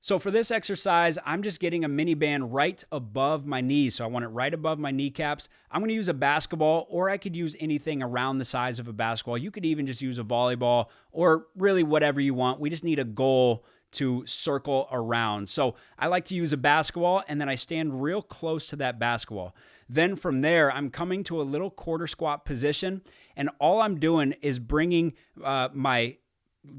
So for this exercise, I'm just getting a mini band right above my knees. So I want it right above my kneecaps. I'm going to use a basketball, or I could use anything around the size of a basketball. You could even just use a volleyball, or really whatever you want. We just need a goal to circle around. So I like to use a basketball, and then I stand real close to that basketball. Then from there, I'm coming to a little quarter squat position, and all I'm doing is bringing my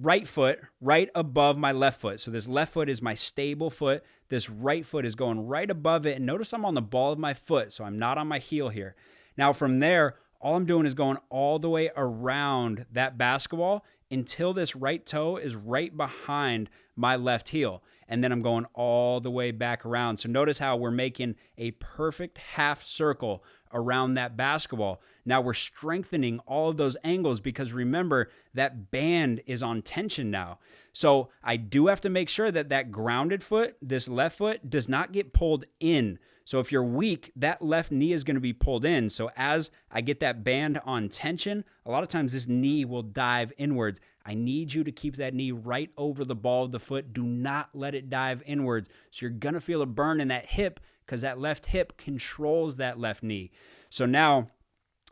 right foot right above my left foot. So this left foot is my stable foot. This right foot is going right above it. And notice I'm on the ball of my foot, so I'm not on my heel here. Now from there, all I'm doing is going all the way around that basketball until this right toe is right behind my left heel. And then I'm going all the way back around. So notice how we're making a perfect half circle around that basketball. Now we're strengthening all of those angles because remember, that band is on tension now. So I do have to make sure that that grounded foot, this left foot, does not get pulled in. So if you're weak, that left knee is going to be pulled in. So as I get that band on tension, a lot of times this knee will dive inwards. I need you to keep that knee right over the ball of the foot. Do not let it dive inwards. So you're going to feel a burn in that hip because that left hip controls that left knee. So now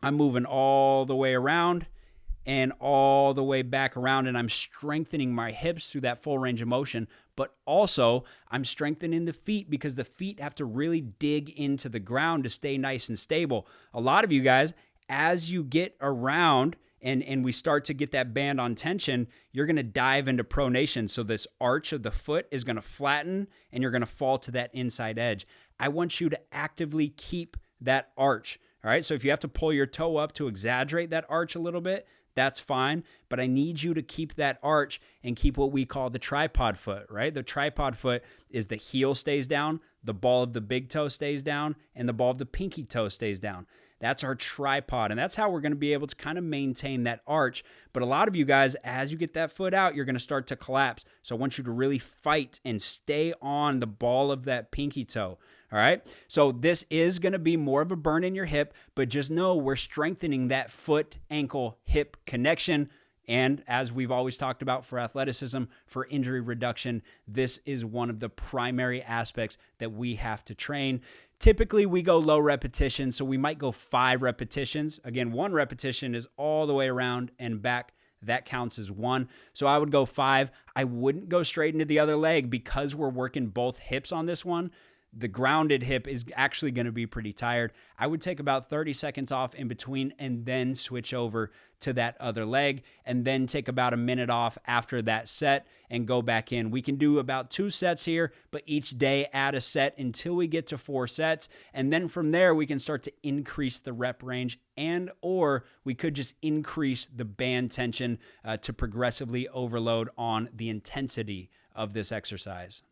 I'm moving all the way around and all the way back around, and I'm strengthening my hips through that full range of motion, but also I'm strengthening the feet because the feet have to really dig into the ground to stay nice and stable. A lot of you guys, as you get around and we start to get that band on tension, you're going to dive into pronation. So this arch of the foot is going to flatten and you're going to fall to that inside edge. I want you to actively keep that arch. All right. So if you have to pull your toe up to exaggerate that arch a little bit, that's fine. But I need you to keep that arch and keep what we call the tripod foot, right? The tripod foot is the heel stays down, the ball of the big toe stays down, and the ball of the pinky toe stays down. That's our tripod, and that's how we're going to be able to kind of maintain that arch. But a lot of you guys, as you get that foot out, you're going to start to collapse. So I want you to really fight and stay on the ball of that pinky toe. All right. So this is going to be more of a burn in your hip, but just know we're strengthening that foot, ankle, hip connection. And as we've always talked about for athleticism, for injury reduction, this is one of the primary aspects that we have to train. Typically, we go low repetition, so we might go 5 repetitions. Again, 1 repetition is all the way around and back. That counts as 1. So I would go 5. I wouldn't go straight into the other leg because we're working both hips on this one. The grounded hip is actually going to be pretty tired. I would take about 30 seconds off in between and then switch over to that other leg and then take about a minute off after that set and go back in. We can do about 2 sets here, but each day add a set until we get to 4 sets. And then from there, we can start to increase the rep range and or we could just increase the band tension to progressively overload on the intensity of this exercise.